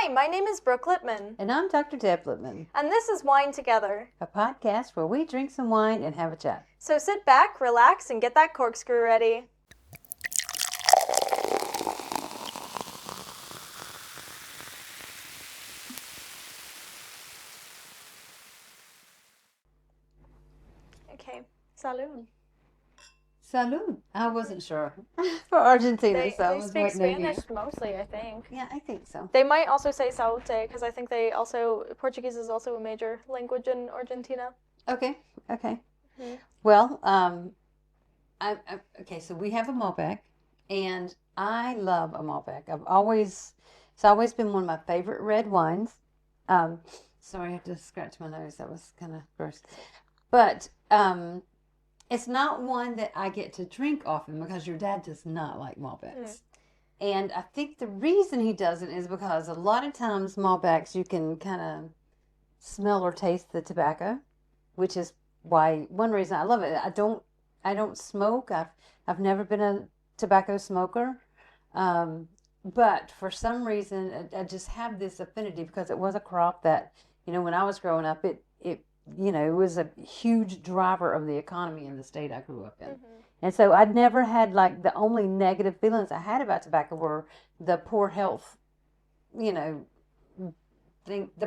Hi, my name is Brooke Lipman. And I'm Dr. Deb Lipman, And this is Wine Together, a podcast where we drink some wine and have a chat. So sit back, relax, and get that corkscrew ready. Okay, salud. Salud. I wasn't sure for Argentina, They was speak waiting on you. Spanish mostly, I think. Yeah, I think so. They might also say salute, because I think Portuguese is also a major language in Argentina. Okay. Mm-hmm. Well, okay, so we have a Malbec, and I love a Malbec. It's always been one of my favorite red wines. Sorry, I had to scratch my nose. That was kind of gross. But it's not one that I get to drink often because your dad does not like Malbecs. Mm. And I think the reason he doesn't is because a lot of times Malbecs you can kind of smell or taste the tobacco, which is one reason I love it. I don't smoke. I've never been a tobacco smoker. But for some reason I just have this affinity because it was a crop that, when I was growing up, it was a huge driver of the economy in the state I grew up in. Mm-hmm. And so I'd never had, the only negative feelings I had about tobacco were the poor health, the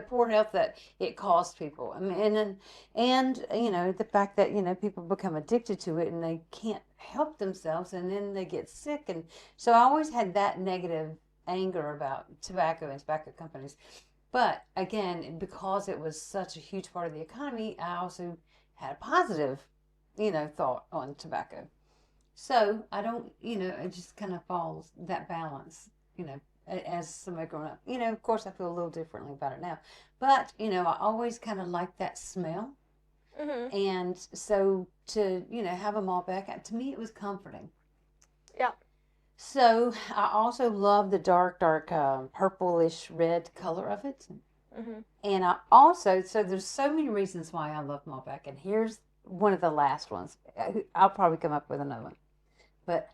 poor health that it caused people. I mean, and the fact that, people become addicted to it and they can't help themselves and then they get sick. And so I always had that negative anger about tobacco and tobacco companies. But again, because it was such a huge part of the economy, I also had a positive, thought on tobacco. So I don't, it just kind of falls that balance, as somebody growing up. Of course, I feel a little differently about it now. But, I always kind of like that smell. Mm-hmm. And so to, have a Malbec, to me, it was comforting. Yeah. So I also love the dark purplish red color of it. Mm-hmm. And so there's so many reasons why I love Malbec. And here's one of the last ones. I'll probably come up with another one. But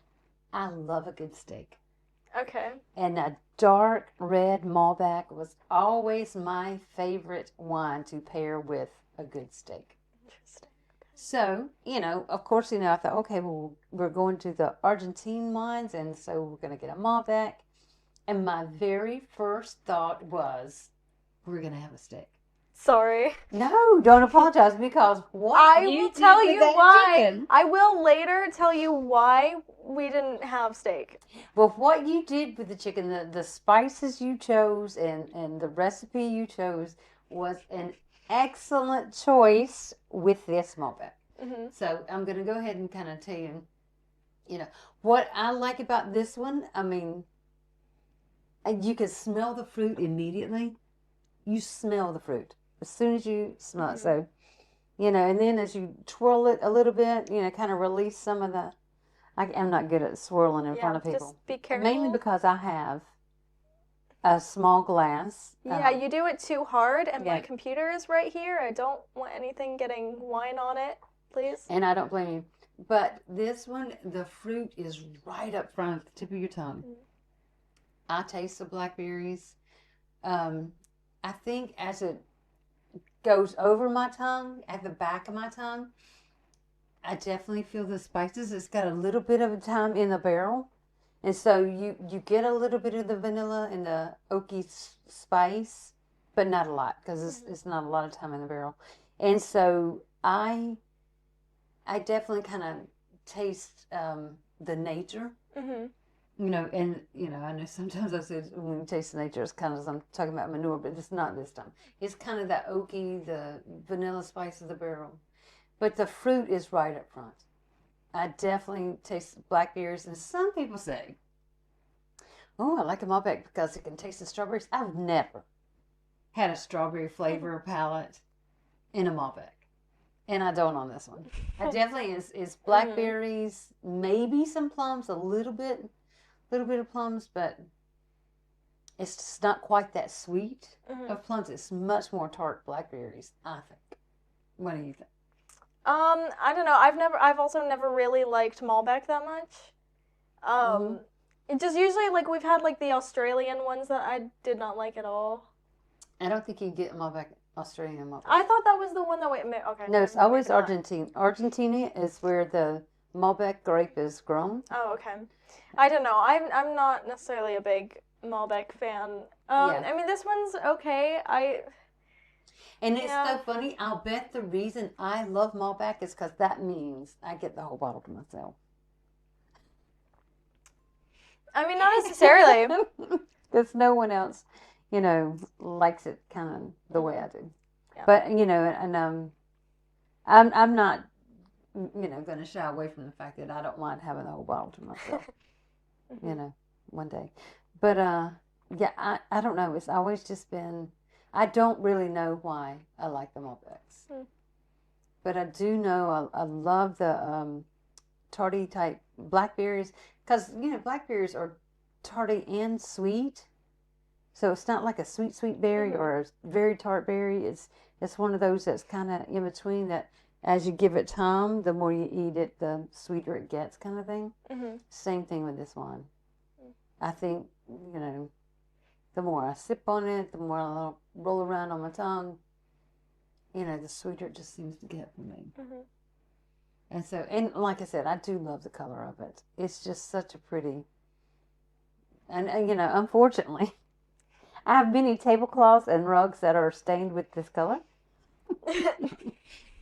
I love a good steak. Okay. And a dark red Malbec was always my favorite wine to pair with a good steak. Interesting. So, of course, I thought, okay, well, we're going to the Argentine wines, and so we're going to get a Malbec. And my very first thought was, we're going to have a steak. Sorry. No, don't apologize, because I will tell you why. Chicken. I will later tell you why we didn't have steak. Well, what you did with the chicken, the spices you chose and the recipe you chose was an excellent choice with this Malbec. Mm-hmm. So I'm going to go ahead and kind of tell you, what I like about this one. I mean, you can smell the fruit immediately. You smell the fruit as soon as you smell it. So, and then as you twirl it a little bit, kind of release some of the, I'm not good at swirling in front of people. Just be careful. Mainly because I have a small glass. Yeah, you do it too hard, and my computer is right here. I don't want anything getting wine on it, please. And I don't blame you. But this one, the fruit is right up front at the tip of your tongue. Mm-hmm. I taste the blackberries. I think as it goes over my tongue, at the back of my tongue, I definitely feel the spices. It's got a little bit of time in the barrel. And so you get a little bit of the vanilla and the oaky spice, but not a lot because it's not a lot of time in the barrel. And so I definitely kind of taste the nature. Mm-hmm. I know sometimes I say when you taste the nature, it's kind of as I'm talking about manure, but it's not this time. It's kind of that oaky, the vanilla spice of the barrel. But the fruit is right up front. I definitely taste blackberries, and some people say, oh, I like a Malbec because it can taste the strawberries. I've never had a strawberry flavor palette in a Malbec. And I don't on this one. I definitely is blackberries, maybe some plums, a little bit of plums, but it's just not quite that sweet of plums. It's much more tart blackberries, I think. What do you think? I don't know. I've also never really liked Malbec that much. It just usually, like, we've had, like, the Australian ones that I did not like at all. I don't think you can get Malbec, Australian Malbec. I thought that was the one that we, okay. No, it's maybe always not. Argentina. Argentina is where the Malbec grape is grown. Oh, okay. I don't know. I'm not necessarily a big Malbec fan. Yeah. I mean, this one's okay. And it's Yeah. so funny. I'll bet the reason I love Malbec is because that means I get the whole bottle to myself. I mean, not necessarily. Because no one else, you know, likes it kind of the way I do. Yeah. But, you know, and I'm not, you know, going to shy away from the fact that I don't mind having the whole bottle to myself, you know, one day. But, yeah, I don't know. It's always just been, I don't really know why I like the Malbecs. But I do know I love the tarty type blackberries. Because, you know, blackberries are tarty and sweet. So it's not like a sweet berry or a very tart berry. It's one of those that's kind of in between that as you give it time, the more you eat it, the sweeter it gets kind of thing. Same thing with this one. I think, you know, the more I sip on it, the more I roll around on my tongue, you know, the sweeter it just seems to get for me. And so, and like I said, I do love the color of it. It's just such a pretty, and you know, unfortunately, I have many tablecloths and rugs that are stained with this color.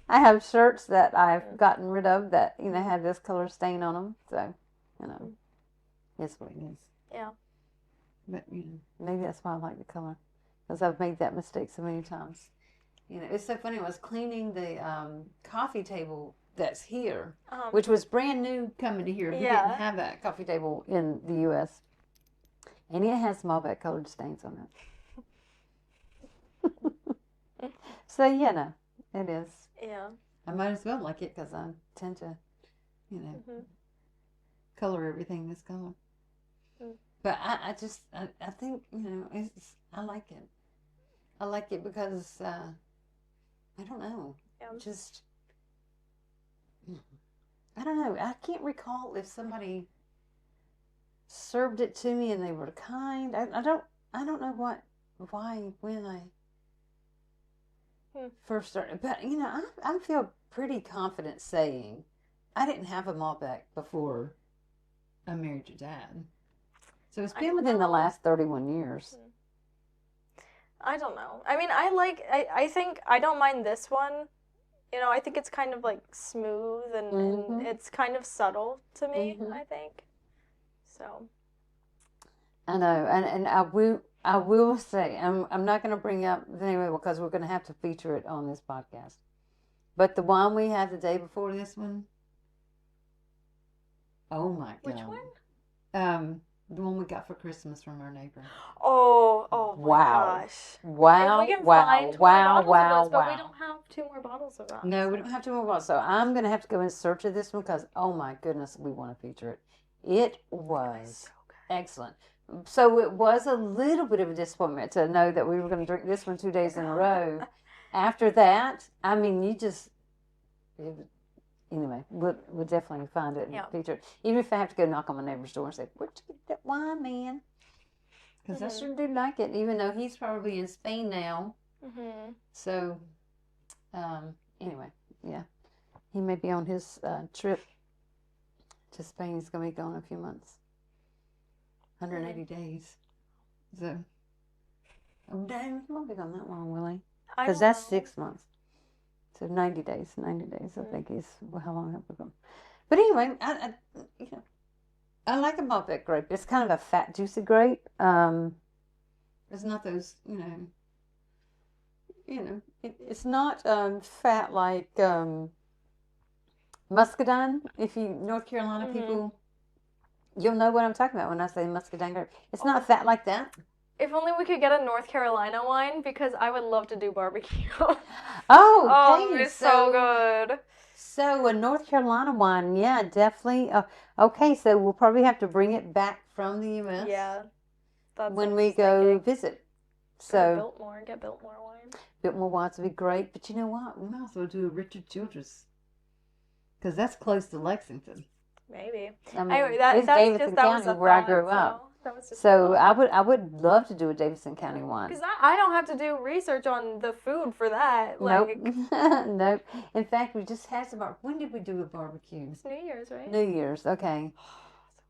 I have shirts that I've gotten rid of that, you know, have this color stain on them. So, you know, it's what it is. Yeah. But, you know, maybe that's why I like the color. Because I've made that mistake so many times. You know, it's so funny. I was cleaning the coffee table that's here, which was brand new coming to here. We didn't have that coffee table in the U.S. And it has Malbec colored stains on it. So, you know, it is. Yeah. I might as well like it because I tend to, you know, color everything this color. But I think, you know, I like it. I like it because, I don't know, just, I don't know. I can't recall if somebody served it to me and they were kind. I don't know when I first started. But, you know, I feel pretty confident saying I didn't have a Malbec before I married your dad. So it's been within the last 31 years. I don't know. I mean, I think I don't mind this one. You know, I think it's kind of like smooth and it's kind of subtle to me, I think. So. I know, and I will say, I'm not going to bring up the name of it because we're going to have to feature it on this podcast. But the wine we had the day before this one, oh my God. Which one? The one we got for Christmas from our neighbor. Oh my gosh. Wow, if we can wow, find wow, more bottles wow, of those, wow. But we don't have 2 more bottles of that. No, we don't have 2 more bottles. So I'm going to have to go in search of this one because, oh my goodness, we want to feature it. It was excellent. So it was a little bit of a disappointment to know that we were going to drink this one 2 days in a row. After that, I mean, anyway, we'll definitely find it and feature it. Even if I have to go knock on my neighbor's door and say, "Where'd you get that wine, man?" Because I sure do like it, even though he's probably in Spain now. So, anyway, yeah. He may be on his trip to Spain. He's going to be gone a few months. 180 days. So, he won't be gone that long, will he? Because that's 6 months. So 90 days, I think is how long I've been. But anyway, you know, I like a Malbec grape. It's kind of a fat, juicy grape. It's not those, it's not fat like muscadine. If you North Carolina people, you'll know what I'm talking about when I say muscadine grape. It's not fat like that. If only we could get a North Carolina wine, because I would love to do barbecue. Okay, it's so good. So a North Carolina wine, yeah, definitely. Okay, so we'll probably have to bring it back from the U.S. Yeah, that's when we go visit. So get Biltmore wine. Biltmore wines would be great, but you know what? We might as well do a Richard Childress because that's close to Lexington. Maybe. I mean, Anyway, it's Davidson County where I grew up. That was just So I would love to do a Davidson County one. Because I don't have to do research on the food for that. Nope. Like, Nope. In fact, we just had some. When did we do a barbecue? it's New Year's, right? New Year's. Okay.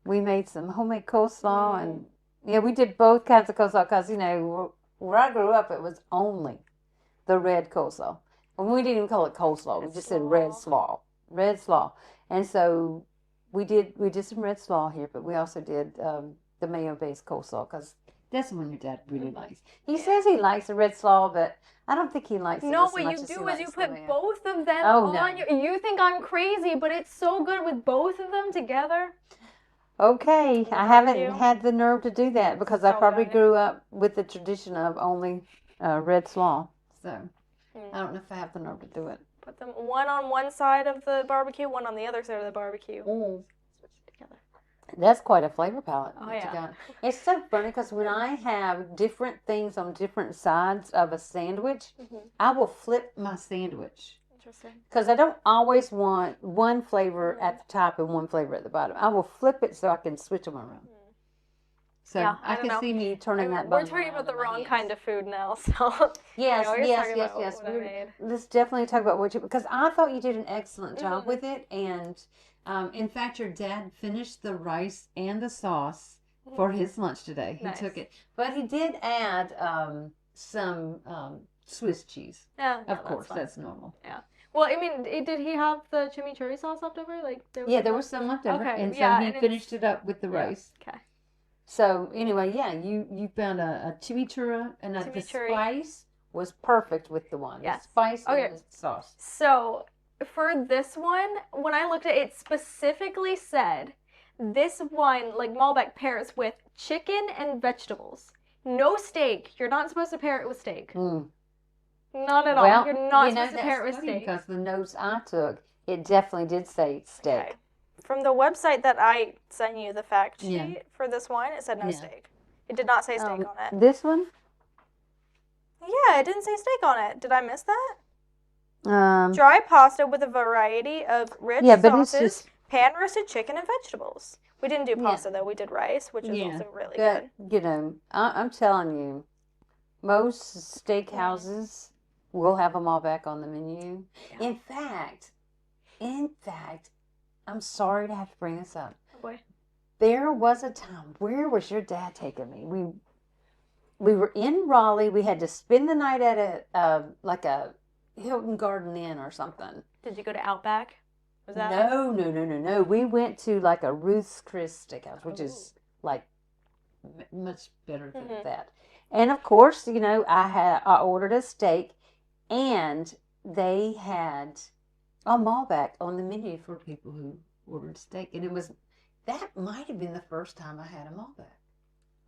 We made some homemade coleslaw, and yeah, we did both kinds of coleslaw because where I grew up, it was only the red coleslaw, and we didn't even call it coleslaw. We just said red slaw, and so we did some red slaw here, but we also did the mayo-based coleslaw because that's the one your dad really likes. He says he likes the red slaw, but I don't think he likes it as much as he likes the mayo. No, what you do is you put both of them on your... You think I'm crazy, but it's so good with both of them together. Okay, I haven't had the nerve to do that because I probably grew up with the tradition of only red slaw. So I don't know if I have the nerve to do it. Put them one on one side of the barbecue, one on the other side of the barbecue. Switch it together. That's quite a flavor palette. Oh, yeah. It's so funny because when I have different things on different sides of a sandwich, I will flip my sandwich. Interesting. Because I don't always want one flavor at the top and one flavor at the bottom. I will flip it so I can switch them around. So yeah, I can see me turning that bun. We're talking about the wrong kind of food now, so yes. Let's definitely talk about what you, because I thought you did an excellent job with it, and in fact, your dad finished the rice and the sauce for his lunch today. He took it, but he did add some Swiss cheese. Yeah, of course, that's normal. Yeah. Well, I mean, did he have the chimichurri sauce left over? Like, there was some left over, and so he finished it up with the rice. Okay. So anyway, you found a chimichurri, and the spice was perfect with the one. Yes. The spice and the sauce. So for this one, when I looked at it, specifically said this wine, like Malbec, pairs with chicken and vegetables. No steak. You're not supposed to pair it with steak. Not at all. Well, you're not supposed to pair it with steak. Because the notes I took, it definitely did say steak. Okay. From the website that I sent you, the fact sheet for this wine, it said no steak. It did not say steak on it. This one? Yeah, it didn't say steak on it. Did I miss that? Dry pasta with a variety of rich sauces, pan-roasted chicken, and vegetables. We didn't do pasta, though. We did rice, which is also really good. You know, I'm telling you, most steakhouses will have a Malbec on the menu. Yeah. In fact, I'm sorry to have to bring this up. Oh boy. There was a time, where was your dad taking me? We were in Raleigh. We had to spend the night at a Hilton Garden Inn or something. Did you go to Outback? Was that No. We went to like a Ruth's Chris Steakhouse, which is like much better than that. And of course, I ordered a steak, and they had a Malbec on the menu for people who ordered steak, and that might have been the first time I had a Malbec.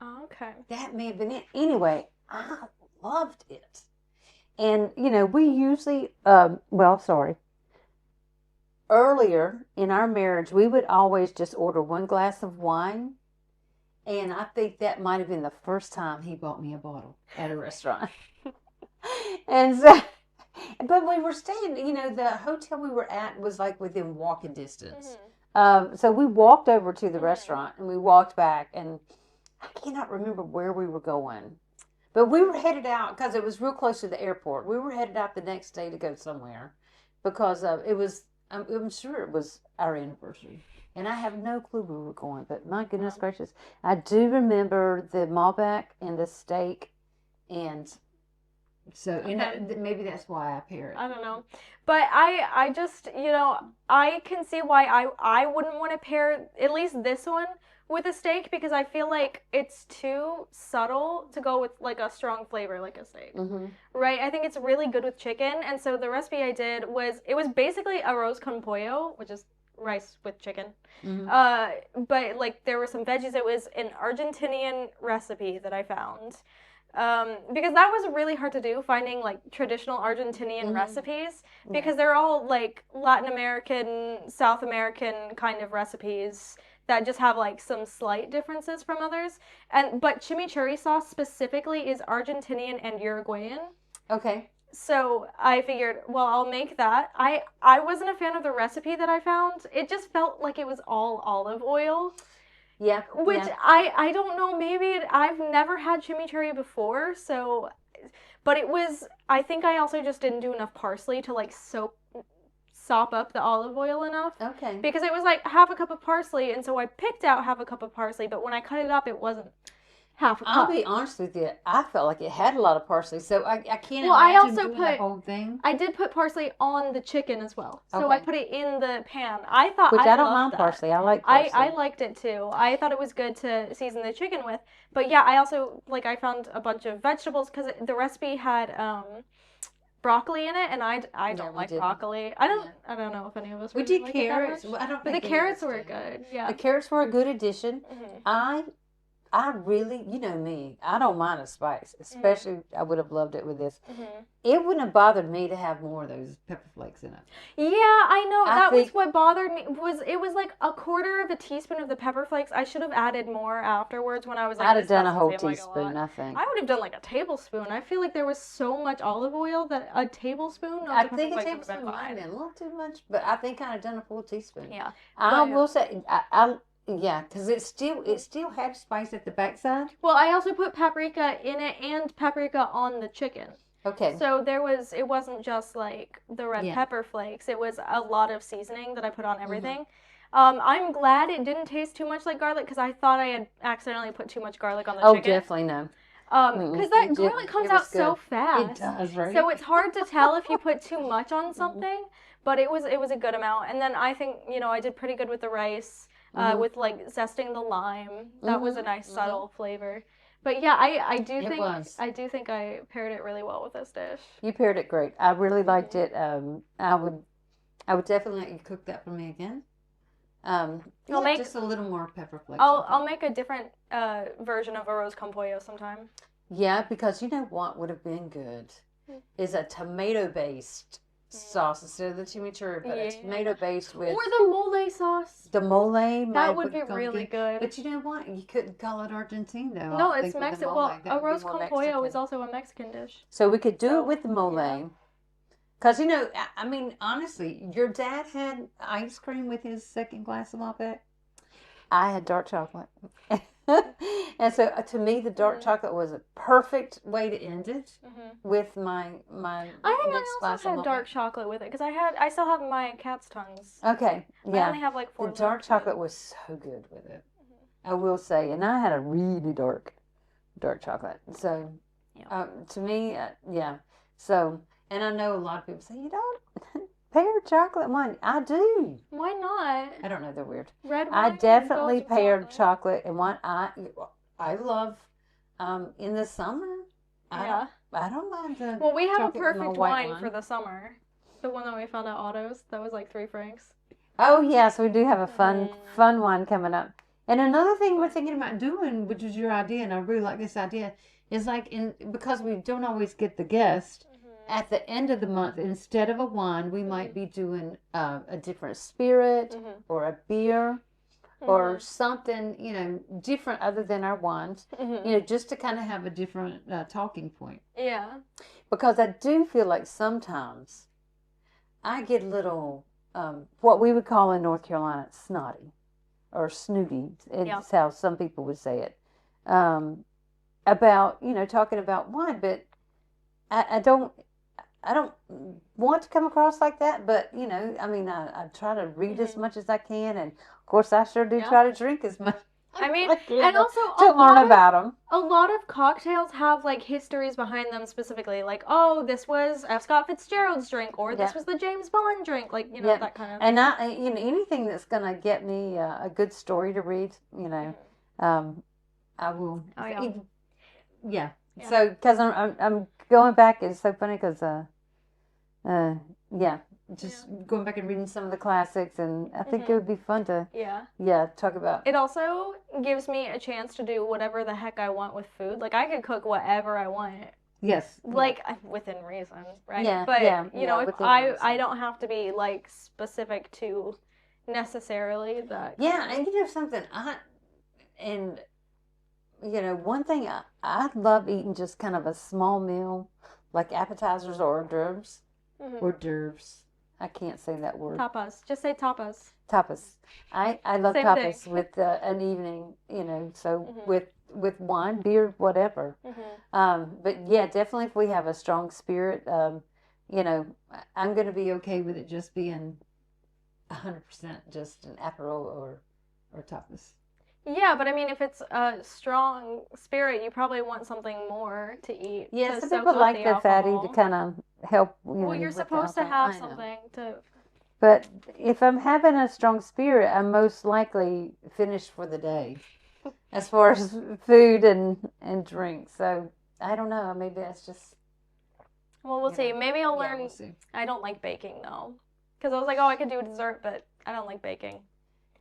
Oh, okay. That may have been it. Anyway, I loved it. And, we usually, earlier in our marriage, we would always just order one glass of wine. And I think that might have been the first time he bought me a bottle at a restaurant. And so, but we were staying, the hotel we were at was like within walking distance. So we walked over to the restaurant, and we walked back, and I cannot remember where we were going. But we were headed out because it was real close to the airport. We were headed out the next day to go somewhere because it was, I'm sure it was our anniversary. And I have no clue where we were going, but my goodness gracious. I do remember the Malbec and the steak, and so maybe that's why I pair it. I don't know. But I just, I can see why I wouldn't want to pair at least this one with a steak, because I feel like it's too subtle to go with like a strong flavor like a steak. Right? I think it's really good with chicken, and so the recipe I did was basically arroz con pollo, which is rice with chicken. But like there were some veggies. It was an Argentinian recipe that I found. Because that was really hard to do, finding like traditional Argentinian recipes, because they're all like Latin American, South American kind of recipes that just have like some slight differences from others. But chimichurri sauce specifically is Argentinian and Uruguayan. Okay. So I figured, well, I'll make that. I wasn't a fan of the recipe that I found. It just felt like it was all olive oil. Yeah, Which yeah. I don't know, I've never had chimichurri before, so but it was I think I also just didn't do enough parsley to like sop up the olive oil enough. Okay. Because it was like half a cup of parsley, and so I picked out half a cup of parsley, but when I cut it up it wasn't half a I'll cup. be honest with you. I felt like it had a lot of parsley, so I can't Well, I imagine also doing the put whole thing. I did put parsley on the chicken as well. So I Okay. put it in the pan. I thought Which I I don't loved mind that. parsley. I like I parsley. liked it too. I thought it was good to season the chicken with. But yeah, I also like I found a bunch of vegetables because the recipe had broccoli in it, and I Yeah, don't we like did. broccoli. Yeah. I don't know if any of us We really did like it that carrots. much. Well, I don't But the think any of us carrots were did. good. The Yeah. carrots were a good addition. Mhm. I I really, you know me, I don't mind a spice, especially I would have loved it with this. Mhm. It wouldn't have bothered me to have more of those pepper flakes in it. Yeah, I know. I That was think what bothered me. It was like a quarter of a teaspoon of the pepper flakes. I should have added more afterwards when I was like, I'd have this done a doesn't whole seem like a teaspoon, lot. I think. I would have done like a tablespoon. I feel like there was so much olive oil that a tablespoon of I the pepper think a flakes would have been tablespoon might have fine. been a little too much, but I think I'd have done a full teaspoon. Yeah, I but will say, yeah, because it still had spice at the backside. well, I also put paprika in it and paprika on the chicken. Okay. So it wasn't just like the red Yeah. pepper flakes. It was a lot of seasoning that I put on Mm-hmm. everything. I'm glad it didn't taste too much like garlic because I thought I had accidentally put too much garlic on the Oh, chicken. definitely no. Because that It garlic comes it was out so good. fast. It does, right? So it's hard to tell if you put too much on Mhm. something, but it was a good amount. And then I think, I did pretty good with the rice, Mhm. with like zesting the lime. That was a Mhm. nice Mhm. subtle flavor. But yeah, It was. I do think I paired it really well with this dish. You paired it great. I really liked Mhm. it. I would definitely let you cook that for me again. I'll Yeah, make just a little more pepper flakes. I I'll think. make a different version of a rose con pollo sometime. Yeah, because you know what would have been good is a tomato-based sauce instead of the chimichurri, but a Yeah. tomato-based with Or the mole sauce. the mole. That would be really good. But you know what? You couldn't call it Argentine though. No, I it's think with the Mexican. mole, Well, that a would be rose more con pollo is Mexican. also a Mexican dish. So we could do So, it with the mole. yeah. Because, I mean, honestly, your dad had ice cream with his second glass of Malbec. I had dark chocolate. And so to me, the dark chocolate was a perfect way to end it with my I think next I glass also of had Malbec. dark chocolate with it because I still have my cat's tongues. Okay, I yeah. only have like The 4 dark left. chocolate was so good with it. I will say. And I had a really dark chocolate. So Yeah. to me, yeah. So, and I know a lot of people say, you don't pair chocolate wine. I do. Why not? I don't know. They're weird. Red I wine definitely goes with paired chocolate and wine. I love in the summer. Yeah. I don't mind the Well, we have a chocolate with my perfect white wine for the summer. The one that we found at Otto's. That was like 3 francs. Oh yes, we do have a fun one coming up. And another thing we're thinking about doing, which is your idea, and I really like this idea, is like because we don't always get the guest. At the end of the month, instead of a wine, we might be doing a different spirit or a beer or something, different other than our wines, just to kind of have a different talking point. Yeah. Because I do feel like sometimes I get a little, what we would call in North Carolina, snotty or snooty. It's how some people would say it. About, talking about wine, but I don't want to come across like that, but I mean, I try to read as much as I can, and of course, I sure do try to drink as much. I mean, I can and also to learn about them. A lot of cocktails have like histories behind them specifically, like, oh, this was F. Scott Fitzgerald's drink, or this was the James Bond drink, like that kind of. And anything that's gonna get me a good story to read, I will. Oh yeah. Yeah. So, because I'm going back, it's so funny because going back and reading some of the classics, and I think it would be fun to talk about. It also gives me a chance to do whatever the heck I want with food. Like I could cook whatever I want. Yes. Like within reason, right? Yeah. But if I reason. don't have to be like specific to necessarily that. Yeah, and something one thing I love eating just kind of a small meal, like appetizers or hors d'oeuvres. Mhm. Hors d'oeuvres. I can't say that word. Tapas. Just say tapas. Tapas. I love Same tapas thing. with an evening, so Mhm. with wine, beer, whatever. But yeah, definitely if we have a strong spirit, I'm going to be okay with it just being 100% just an Aperol or tapas. Yeah, but I mean, if it's a strong spirit, you probably want something more to eat Yeah, to some soak people up like the the fatty to alcohol. kind of help, Well, you're with the supposed to alcohol. have I know. something to. But if I'm having a strong spirit, I'm most likely finished for the day as far as food and drink. So I don't know. Maybe that's just, Well, we'll see. Maybe I'll yeah, learn. we'll see. I don't like baking though, because I was like, oh, I could do a dessert, but I don't like baking.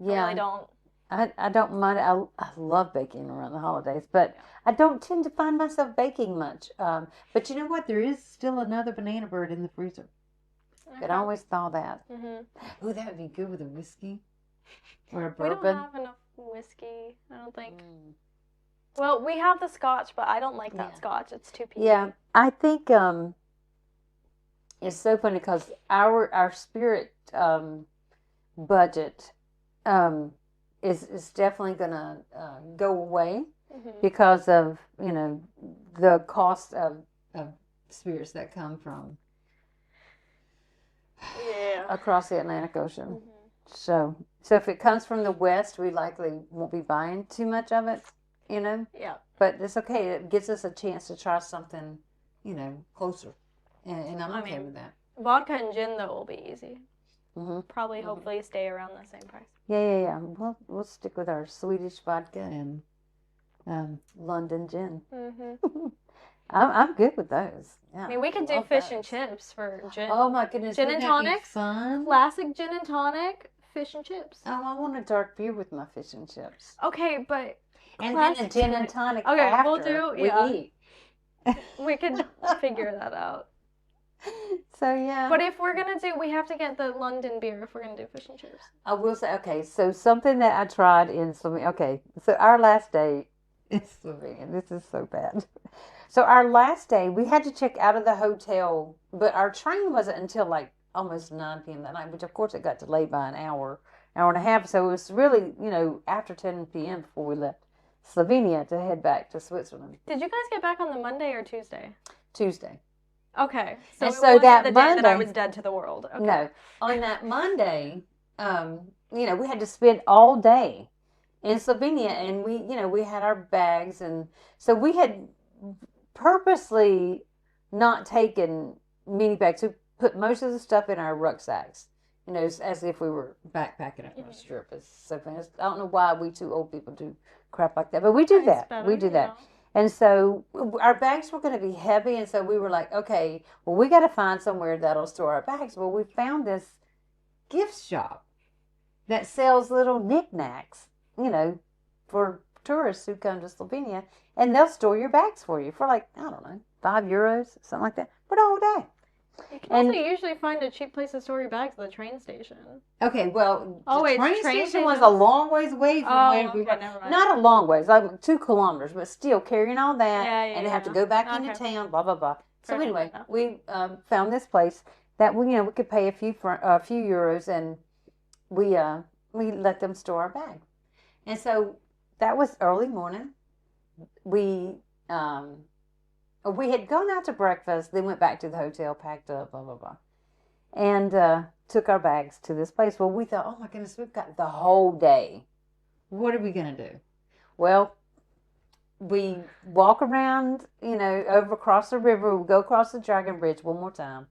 I Yeah, really don't. I don't mind. I love baking around the holidays, but I don't tend to find myself baking much. But you know what? There is still another banana bread in the freezer. Could Okay. always thaw that. Mhm. Oh, that would be good with a whiskey or a We don't bourbon. have enough whiskey, I don't think. Well, we have the scotch, but I don't like that scotch. It's too peaty. Yeah, I think it's so funny because our spirit budget is definitely gonna go away because of the cost of spirits that come from across the Atlantic Ocean. So if it comes from the West, we likely won't be buying too much of it, Yeah. But it's okay. It gives us a chance to try something, closer, and I'm okay with that. Vodka and gin though will be easy. Probably, hopefully, stay around the same price. Yeah. We'll stick with our Swedish vodka and London gin. I'm good with those. Yeah, I mean, we could do fish and chips for gin. Oh my goodness, gin and tonics, fun. Classic gin and tonic, fish and chips. Oh, I want a dark beer with my fish and chips. Okay, but and then a gin and tonic. Okay, after we'll do. we eat. We could figure that out. So yeah. But if we're gonna do, we have to get the London beer if we're gonna do fish and chips. I will say, okay, so something that I tried in Slovenia. Okay, so our last day in Slovenia. This is so bad. So our last day, we had to check out of the hotel, but our train wasn't until like almost 9 p.m. that night, which of course it got delayed by an hour and a half. So it was really, after 10 p.m. before we left Slovenia to head back to Switzerland. Did you guys get back on the Monday or Tuesday? Tuesday. Okay. So, and so that the Monday, day that I was dead to the world. Okay. No. On that Monday, we had to spend all day in Slovenia, and we had our bags, and so we had purposely not taken mini bags. We put most of the stuff in our rucksacks, as if we were backpacking across Europe. It's so funny. I don't know why we two old people do crap like that, but we do that. We do that. And so our bags were going to be heavy, and so we were like, okay, well, we got to find somewhere that'll store our bags. Well, we found this gift shop that sells little knickknacks, for tourists who come to Slovenia, and they'll store your bags for you for like, I don't know, €5, something like that, for the whole day. You can also usually find a cheap place to store your bags at the train station. Okay, well, the train station was a long ways away from where we were. Never mind. Not a long ways, like 2 kilometers, but still carrying all that, and have to go back into town, blah, blah, blah. So anyway, we found this place that we could pay a few euros, and we let them store our bag. And so that was early morning. We had gone out to breakfast, then went back to the hotel, packed up, blah, blah, blah, and took our bags to this place. Well, we thought, oh my goodness, we've got the whole day. What are we going to do? Well, we walk around, over across the river. We go across the Dragon Bridge one more time.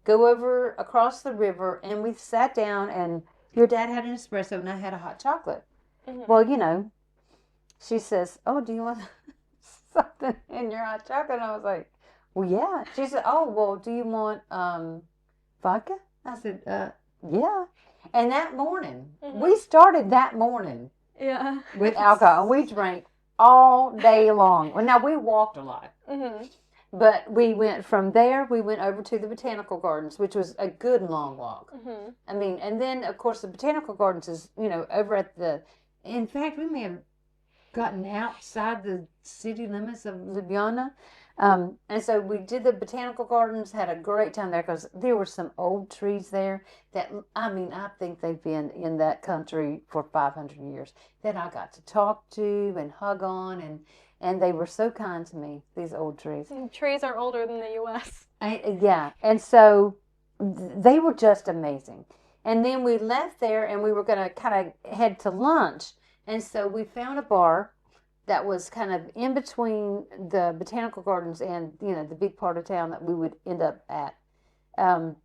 Go over across the river, and we sat down, and your dad had an espresso, and I had a hot chocolate. Well, she says, oh, do you want something in your hot chocolate? And I was like, well, yeah. She said, oh, well, do you want vodka? I said, yeah. And that morning, we started that morning with alcohol. And we drank all day long. Well, now, we walked a lot. But we went from there, we went over to the Botanical Gardens, which was a good long walk. I mean, and then, of course, the Botanical Gardens is, over at in fact, we may have gotten outside the city limits of Ljubljana. And so we did the botanical gardens, had a great time there because there were some old trees there that, I mean, I think they've been in that country for 500 years that I got to talk to and hug on, and they were so kind to me, these old trees. And trees are older than the U.S. Yeah, and so they were just amazing. And then we left there and we were going to kind of head to lunch. And so we found a bar that was kind of in between the botanical gardens and, you know, the big part of town that we would end up at. And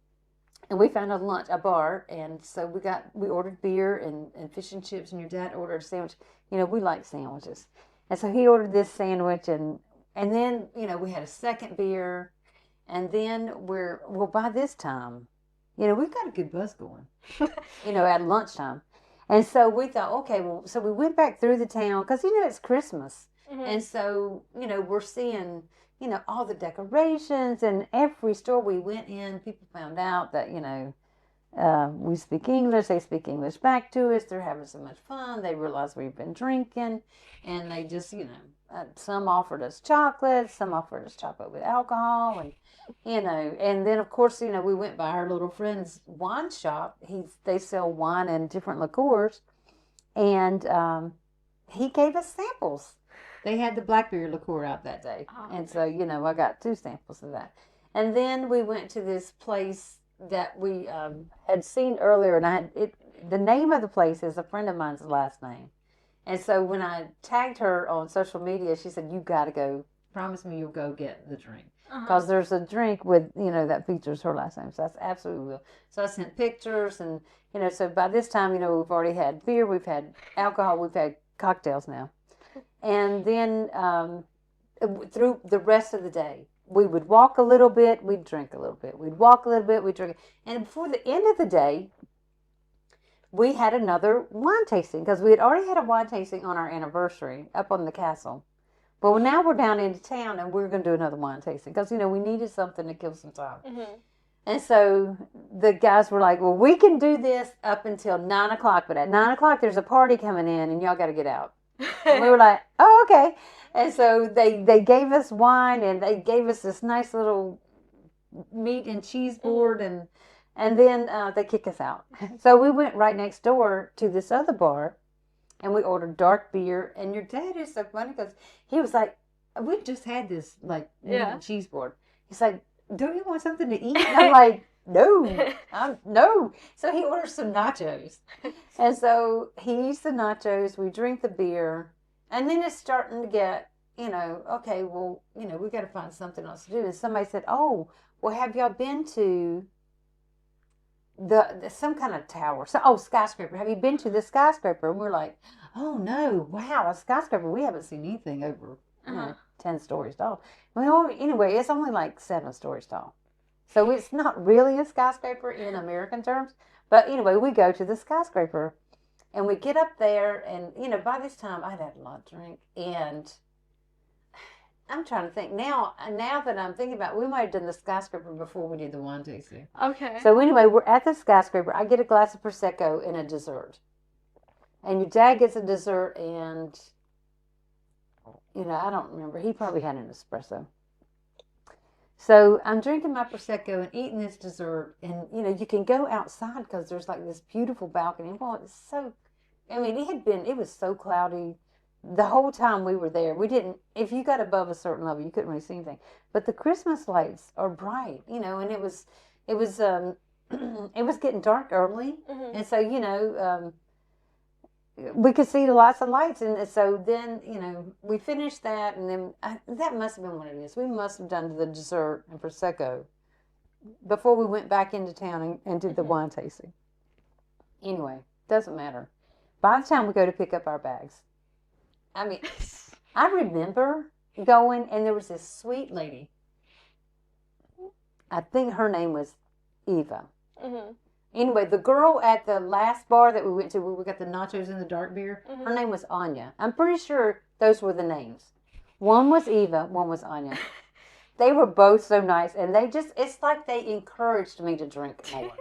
we found a bar, and so we ordered beer and fish and chips, and your dad ordered a sandwich. You know, we like sandwiches. And so he ordered this sandwich, and then, you know, we had a second beer, and then by this time, you know, we've got a good buzz going, you know, at lunchtime. And so we thought, okay, well, so we went back through the town because, you know, it's Christmas. Mm-hmm. And so, you know, we're seeing, you know, all the decorations, and every store we went in, people found out that, you know, we speak English, they speak English back to us, they're having so much fun, they realize we've been drinking, and they just, you know, some offered us chocolate, some offered us chocolate with alcohol, and, you know, and then, of course, you know, we went by our little friend's wine shop. They sell wine and different liqueurs, and he gave us samples. They had the blackberry liqueur out that day, and so, you know, I got 2 samples of that. And then we went to this place that we had seen earlier, and the name of the place is a friend of mine's last name. And so when I tagged her on social media, she said, "You got to go. Promise me you'll go get the drink." Because there's a drink with, you know, that features her last name. So that's absolutely will. So I sent pictures, and, you know, so by this time, you know, we've already had beer, we've had alcohol, we've had cocktails now. And then through the rest of the day, we would walk a little bit, we'd drink a little bit. We'd walk a little bit, we'd drink. And before the end of the day, we had another wine tasting because we had already had a wine tasting on our anniversary up on the castle. But now we're down into town and we're going to do another wine tasting because, you know, we needed something to kill some time. Mm-hmm. And so the guys were like, well, we can do this up until 9 o'clock, but at 9 o'clock there's a party coming in and y'all got to get out. And we were like, oh, okay. And so they gave us wine, and they gave us this nice little meat and cheese board, and then they kicked us out. So we went right next door to this other bar, and we ordered dark beer. And your dad is so funny because he was like, we just had this, like, meat and cheese board. He's like, don't you want something to eat? And I'm like, no. So he orders some nachos. And so he eats the nachos, we drink the beer, and then it's starting to get, you know, okay, well, you know, we got to find something else to do. And somebody said, oh, well, have y'all been to the some kind of tower? So, skyscraper. Have you been to the skyscraper? And we're like, oh, no, wow, a skyscraper. We haven't seen anything over, you know, 10 stories tall. Well, anyway, it's only like 7 stories tall. So it's not really a skyscraper in American terms. But anyway, we go to the skyscraper, and we get up there, and, you know, by this time, I'd had a lot to drink, and I'm trying to think. Now that I'm thinking about it, we might have done the skyscraper before we did the wine tasting. Okay. So anyway, we're at the skyscraper. I get a glass of Prosecco and a dessert. And your dad gets a dessert, and, you know, I don't remember. He probably had an espresso. So I'm drinking my Prosecco and eating this dessert, and, you know, you can go outside because there's like this beautiful balcony. Well, it's so, I mean, it was so cloudy the whole time we were there. If you got above a certain level, you couldn't really see anything. But the Christmas lights are bright, you know, and it was it was getting dark early. Mm-hmm. And so, you know, we could see lots of lights, and so then, you know, we finished that, and then that must have been what it is. We must have done the dessert and Prosecco before we went back into town and did the wine tasting. Anyway, doesn't matter. By the time we go to pick up our bags, I mean, I remember going, and there was this sweet lady. I think her name was Eva. Mm-hmm. Anyway, the girl at the last bar that we went to, where we got the nachos and the dark beer, her name was Anya. I'm pretty sure those were the names. One was Eva, one was Anya. They were both so nice, and it's like they encouraged me to drink more.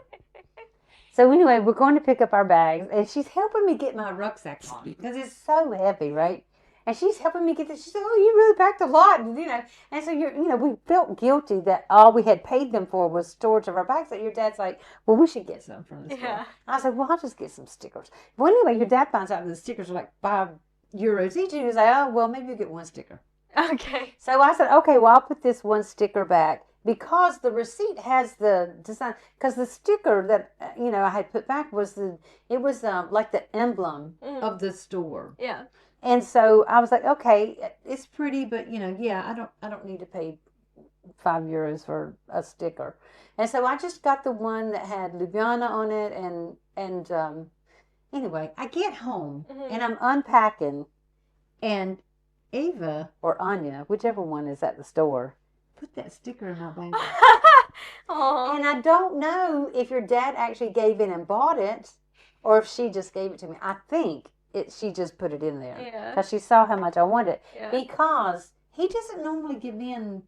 So anyway, we're going to pick up our bags, and she's helping me get my rucksack on because it's so heavy, right? And she's helping me get this. She said, "Oh, you really packed a lot," And so we felt guilty that all we had paid them for was storage of our bags. So your dad's like, "Well, we should get some from the store." Yeah. I said, "Well, I'll just get some stickers." Well, anyway, your dad finds out that the stickers are like €5 each, and he was like, "Oh, well, maybe you get one sticker." Okay. So I said, "Okay, well, I'll put this one sticker back." Because the receipt has the design, because the sticker that I had put back was like the emblem of the store. Yeah. And so I was like, okay, it's pretty, but yeah, I don't need to pay €5 for a sticker. And so I just got the one that had Ljubljana on it, and anyway, I get home and I'm unpacking, and Ava or Anya, whichever one is at the store, put that sticker in my bag. And I don't know if your dad actually gave in and bought it, or if she just gave it to me. I think she just put it in there because she saw how much I wanted. Yeah. Because he doesn't normally give in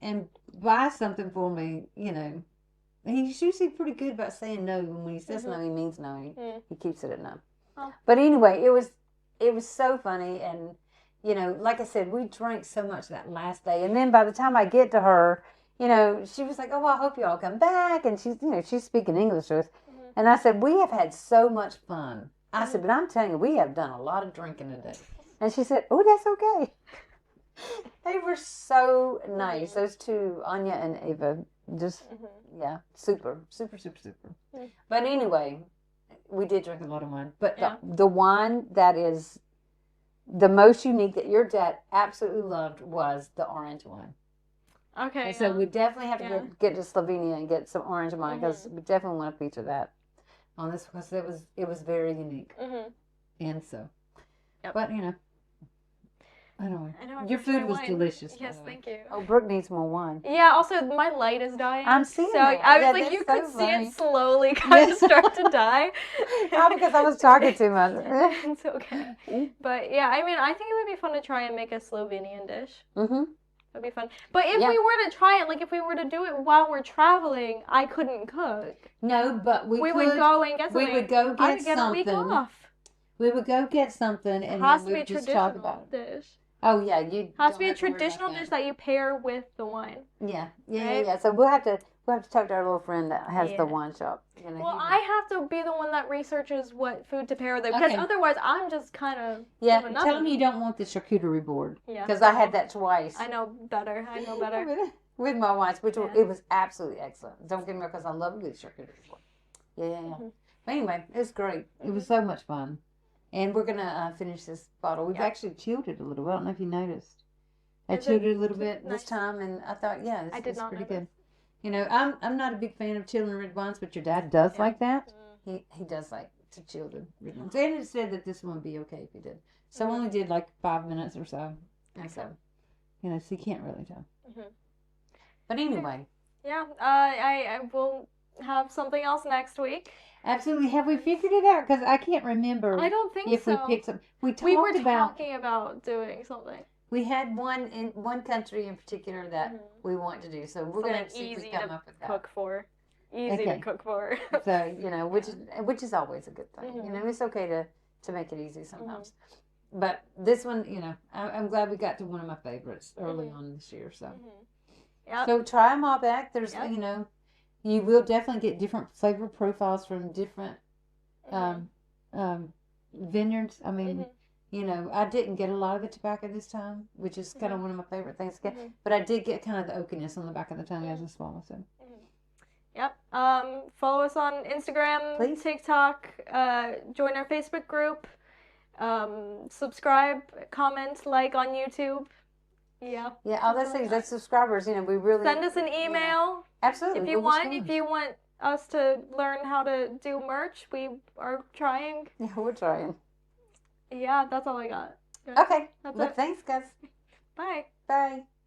and buy something for me. He's usually pretty good about saying no. When he says no, he means no. He keeps it at no. Oh. But anyway, it was so funny, and like I said, we drank so much that last day. And then by the time I get to her, she was like, "Oh, I hope you all come back." And she's speaking English to us. And I said, "We have had so much fun." I said, "But I'm telling you, we have done a lot of drinking today." And she said, "Oh, that's okay." They were so nice. Those two, Anya and Ava, just, super, super, super, super. But anyway, we did drink a lot of wine. But the wine that is the most unique that your dad absolutely loved was the orange wine. Okay. And so we definitely have to get to Slovenia and get some orange wine, because we definitely want to feature that on this, because it was very unique. And so, but I don't know. Your food was delicious. Yes, thank you. Oh, Brooke needs more wine. Yeah, also my light is dying. I'm seeing so that. I was like, you could see it slowly kind of start to die. Because I was talking too much. It's okay. But yeah, I mean, I think it would be fun to try and make a Slovenian dish. That'd be fun. But if we were to try it, like if we were to do it while we're traveling, I couldn't cook. No, but we would go and get something. We would go get I would get something. a week off. We would go get something, and has then to we be would a just talk about traditional dish. Oh yeah, you has to be a traditional dish that you pair with the wine. Yeah. So we'll have to talk to our little friend that has the wine shop. Well, I have to be the one that researches what food to pair with it, because otherwise I'm just kind of tell him you don't want the charcuterie board. Yeah. Because I had that twice. I know better. With my wines, which it was absolutely excellent. Don't get me wrong, because I love a good charcuterie board. Yeah. But anyway, it was great. It was so much fun. And we're going to finish this bottle. We've actually chilled it a little bit. I don't know if you noticed. I chilled it a little bit this time, and I thought, this is pretty good. I'm not a big fan of chilling red wines, but your dad does like that. He does like to chill the red wines. And it said that this one would be okay if you did. So I only did like 5 minutes or so. And so, so you can't really tell. But anyway. Yeah, I will have something else next week. Absolutely. Have we figured it out? Because I can't remember. I don't think if so. We picked some. We were talking about doing something. We had one country in particular that we want to do, so we're going to see if we come up with that. Easy to cook for. So which is always a good thing. It's okay to make it easy sometimes. But this one, I'm glad we got to one of my favorites early on this year. So, so try them all back. There's you will definitely get different flavor profiles from different vineyards. I mean, I didn't get a lot of the tobacco this time, which is kind of one of my favorite things to get. But I did get kind of the oakiness on the back of the tongue as a swallow. So. Yep. Follow us on Instagram, please. TikTok. Join our Facebook group. Subscribe, comment, like on YouTube. Yeah. Yeah, all those things. Those subscribers, we really send us an email. Yeah. Absolutely. If you want us to learn how to do merch, we are trying. Yeah, we're trying. Yeah, that's all I got. Okay. Thanks, guys. Bye. Bye.